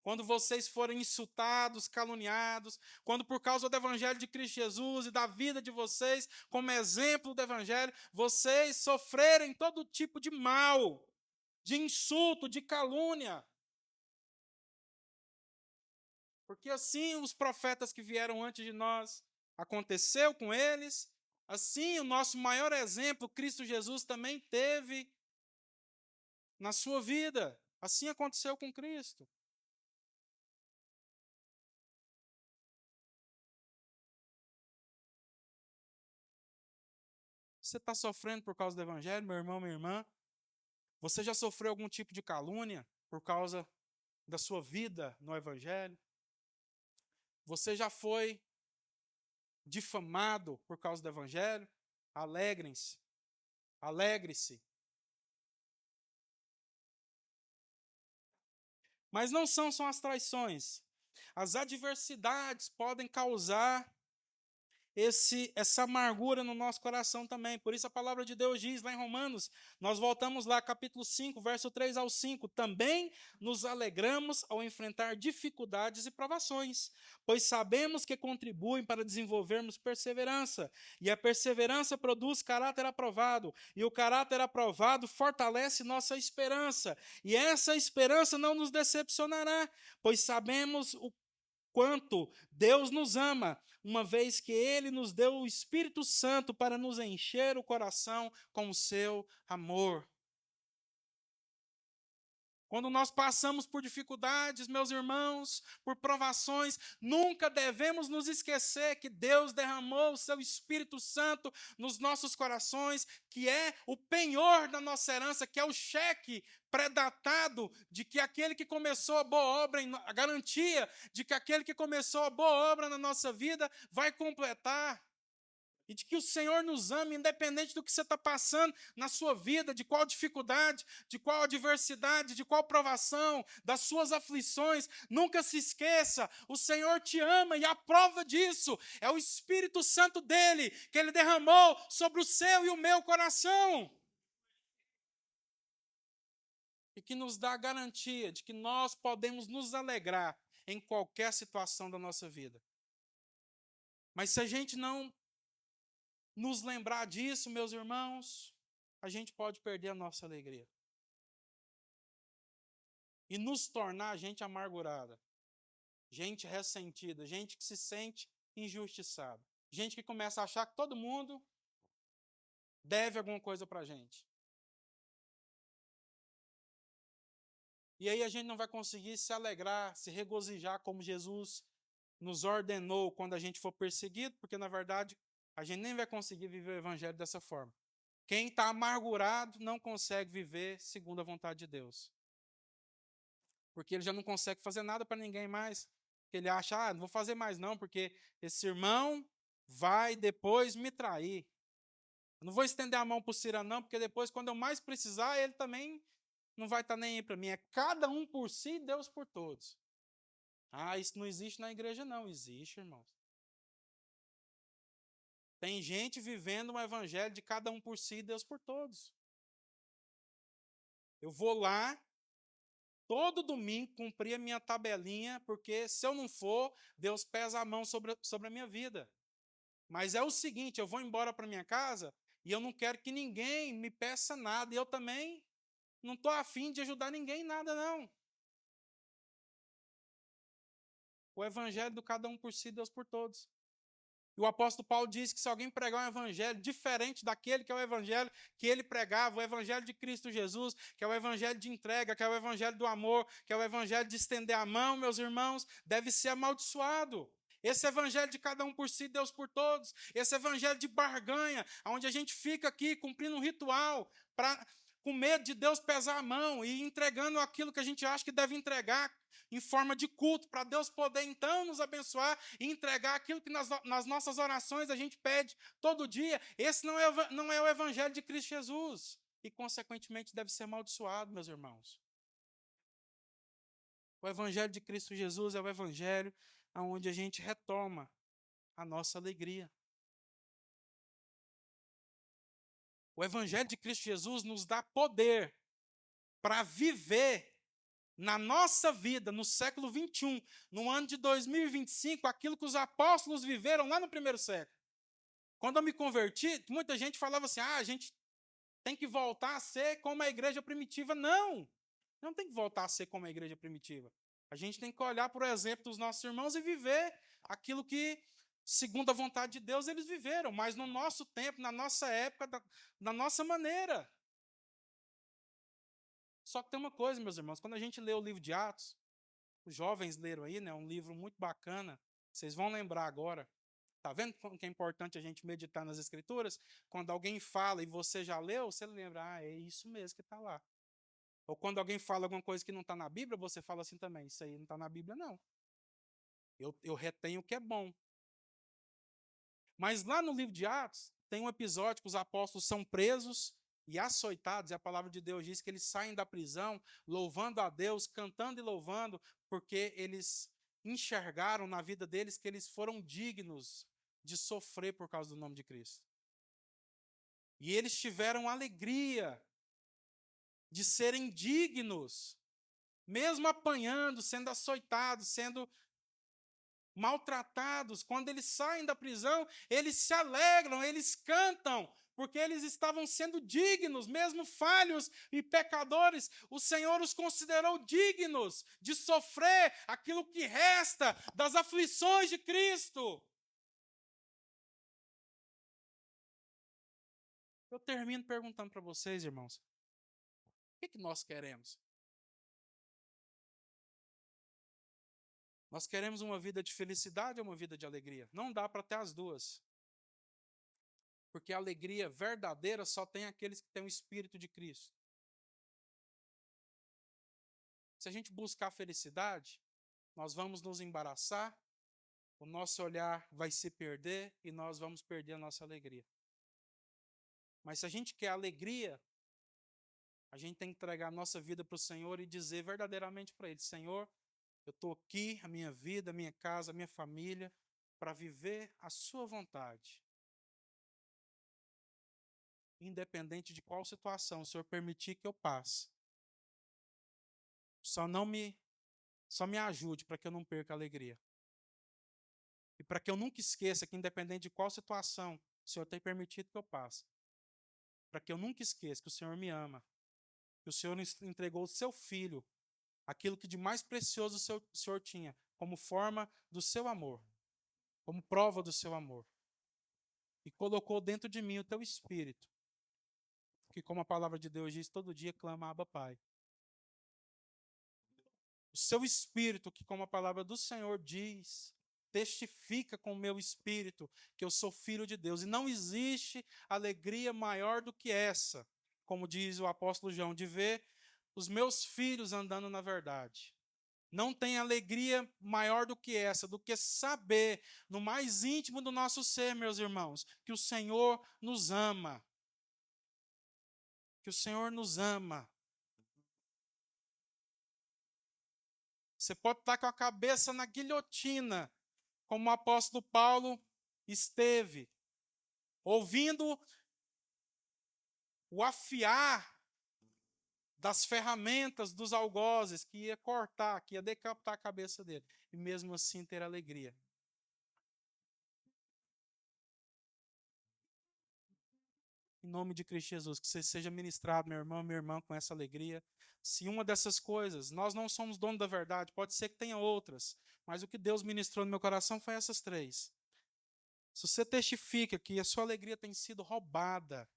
Quando vocês forem insultados, caluniados, quando por causa do evangelho de Cristo Jesus e da vida de vocês, como exemplo do evangelho, vocês sofrerem todo tipo de mal, de insulto, de calúnia. Porque assim os profetas que vieram antes de nós, aconteceu com eles, assim o nosso maior exemplo, Cristo Jesus, também teve na sua vida. Assim aconteceu com Cristo. Você está sofrendo por causa do evangelho, meu irmão, minha irmã? Você já sofreu algum tipo de calúnia por causa da sua vida no evangelho? Você já foi difamado por causa do evangelho? Alegrem-se. Alegre-se. Mas não são só as traições. As adversidades podem causar essa amargura no nosso coração também. Por isso a palavra de Deus diz lá em Romanos, nós voltamos lá, capítulo 5, verso 3 ao 5, também nos alegramos ao enfrentar dificuldades e provações, pois sabemos que contribuem para desenvolvermos perseverança, e a perseverança produz caráter aprovado, e o caráter aprovado fortalece nossa esperança, e essa esperança não nos decepcionará, pois sabemos o quanto Deus nos ama, uma vez que Ele nos deu o Espírito Santo para nos encher o coração com o seu amor. Quando nós passamos por dificuldades, meus irmãos, por provações, nunca devemos nos esquecer que Deus derramou o seu Espírito Santo nos nossos corações, que é o penhor da nossa herança, que é o cheque predatado de que aquele que começou a boa obra, a garantia de que aquele que começou a boa obra na nossa vida vai completar. E de que o Senhor nos ama, independente do que você está passando na sua vida, de qual dificuldade, de qual adversidade, de qual provação, das suas aflições. Nunca se esqueça, o Senhor te ama e a prova disso é o Espírito Santo dele, que ele derramou sobre o seu e o meu coração. E que nos dá a garantia de que nós podemos nos alegrar em qualquer situação da nossa vida. Mas se a gente não nos lembrar disso, meus irmãos, a gente pode perder a nossa alegria. E nos tornar gente amargurada, gente ressentida, gente que se sente injustiçada, gente que começa a achar que todo mundo deve alguma coisa para a gente. E aí a gente não vai conseguir se alegrar, se regozijar como Jesus nos ordenou quando a gente for perseguido, porque na verdade a gente nem vai conseguir viver o evangelho dessa forma. Quem está amargurado não consegue viver segundo a vontade de Deus. Porque ele já não consegue fazer nada para ninguém mais. Porque ele acha, não vou fazer mais não, porque esse irmão vai depois me trair. Eu não vou estender a mão para o Cira não, porque depois, quando eu mais precisar, ele também não vai estar nem aí para mim. É cada um por si, Deus por todos. Ah, isso não existe na igreja não. Existe, irmãos. Tem gente vivendo um evangelho de cada um por si, Deus por todos. Eu vou lá, todo domingo, cumprir a minha tabelinha, porque se eu não for, Deus pesa a mão sobre a minha vida. Mas é o seguinte, eu vou embora para minha casa e eu não quero que ninguém me peça nada. E eu também não estou afim de ajudar ninguém em nada, não. O evangelho do cada um por si, Deus por todos. E o apóstolo Paulo diz que se alguém pregar um evangelho diferente daquele que é o evangelho que ele pregava, o evangelho de Cristo Jesus, que é o evangelho de entrega, que é o evangelho do amor, que é o evangelho de estender a mão, meus irmãos, deve ser amaldiçoado. Esse evangelho de cada um por si, Deus por todos. Esse evangelho de barganha, onde a gente fica aqui cumprindo um ritual com medo de Deus pesar a mão e entregando aquilo que a gente acha que deve entregar em forma de culto, para Deus poder então nos abençoar e entregar aquilo que nas nossas orações a gente pede todo dia. Esse não é o evangelho de Cristo Jesus. E, consequentemente, deve ser amaldiçoado, meus irmãos. O evangelho de Cristo Jesus é o evangelho onde a gente retoma a nossa alegria. O evangelho de Cristo Jesus nos dá poder para viver na nossa vida, no século 21, no ano de 2025, aquilo que os apóstolos viveram lá no primeiro século. Quando eu me converti, muita gente falava assim, a gente tem que voltar a ser como a igreja primitiva. Não tem que voltar a ser como a igreja primitiva. A gente tem que olhar para o exemplo dos nossos irmãos e viver aquilo que, segundo a vontade de Deus, eles viveram, mas no nosso tempo, na nossa época, da nossa maneira. Só que tem uma coisa, meus irmãos, quando a gente lê o livro de Atos, os jovens leram aí, né, um livro muito bacana, vocês vão lembrar agora. Tá vendo como que é importante a gente meditar nas Escrituras? Quando alguém fala e você já leu, você lembra, é isso mesmo que está lá. Ou quando alguém fala alguma coisa que não está na Bíblia, você fala assim também, isso aí não está na Bíblia, não. Eu retenho o que é bom. Mas lá no livro de Atos, tem um episódio que os apóstolos são presos e açoitados, e a palavra de Deus diz que eles saem da prisão, louvando a Deus, cantando e louvando, porque eles enxergaram na vida deles que eles foram dignos de sofrer por causa do nome de Cristo. E eles tiveram alegria de serem dignos, mesmo apanhando, sendo açoitados, sendo maltratados. Quando eles saem da prisão, eles se alegram, eles cantam, porque eles estavam sendo dignos, mesmo falhos e pecadores. O Senhor os considerou dignos de sofrer aquilo que resta das aflições de Cristo. Eu termino perguntando para vocês, irmãos, o que nós queremos? Nós queremos uma vida de felicidade ou uma vida de alegria? Não dá para ter as duas. Porque a alegria verdadeira só tem aqueles que têm o Espírito de Cristo. Se a gente buscar a felicidade, nós vamos nos embaraçar, o nosso olhar vai se perder e nós vamos perder a nossa alegria. Mas se a gente quer alegria, a gente tem que entregar a nossa vida para o Senhor e dizer verdadeiramente para Ele: Senhor, eu estou aqui, a minha vida, a minha casa, a minha família, para viver a sua vontade. Independente de qual situação o Senhor permitir que eu passe. Só me ajude para que eu não perca a alegria. E para que eu nunca esqueça que, independente de qual situação o Senhor tem permitido que eu passe, para que eu nunca esqueça que o Senhor me ama, que o Senhor entregou o seu Filho, aquilo que de mais precioso o Senhor tinha, como forma do seu amor, como prova do seu amor. E colocou dentro de mim o teu Espírito, que, como a palavra de Deus diz, todo dia clama Abba Pai. O seu Espírito, que, como a palavra do Senhor diz, testifica com o meu espírito que eu sou filho de Deus. E não existe alegria maior do que essa, como diz o apóstolo João, de ver os meus filhos andando na verdade. Não tem alegria maior do que essa, do que saber, no mais íntimo do nosso ser, meus irmãos, que o Senhor nos ama. Que o Senhor nos ama. Você pode estar com a cabeça na guilhotina, como o apóstolo Paulo esteve, ouvindo o afiar das ferramentas dos algozes que ia cortar, que ia decapitar a cabeça dele, e mesmo assim ter alegria. Em nome de Cristo Jesus, que você seja ministrado, meu irmão, minha irmã, com essa alegria. Se uma dessas coisas, nós não somos donos da verdade, pode ser que tenha outras, mas o que Deus ministrou no meu coração foi essas três. Se você testifica que a sua alegria tem sido roubada,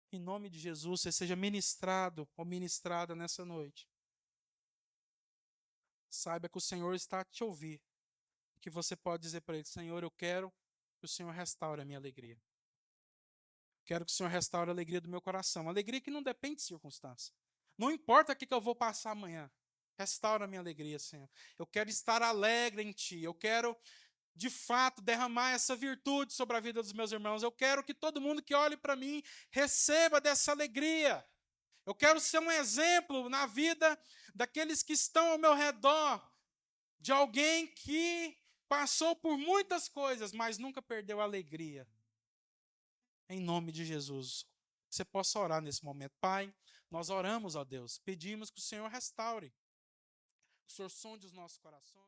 em nome de Jesus, você seja ministrado ou ministrada nessa noite. Saiba que o Senhor está a te ouvir. Que você pode dizer para Ele: Senhor, eu quero que o Senhor restaure a minha alegria. Quero que o Senhor restaure a alegria do meu coração. Uma alegria que não depende de circunstância. Não importa o que eu vou passar amanhã. Restaura a minha alegria, Senhor. Eu quero estar alegre em Ti. Eu quero, de fato, derramar essa virtude sobre a vida dos meus irmãos. Eu quero que todo mundo que olhe para mim receba dessa alegria. Eu quero ser um exemplo na vida daqueles que estão ao meu redor, de alguém que passou por muitas coisas, mas nunca perdeu a alegria. Em nome de Jesus. Você possa orar nesse momento. Pai, nós oramos, ó Deus, pedimos que o Senhor restaure, que o Senhor sonde os nossos corações.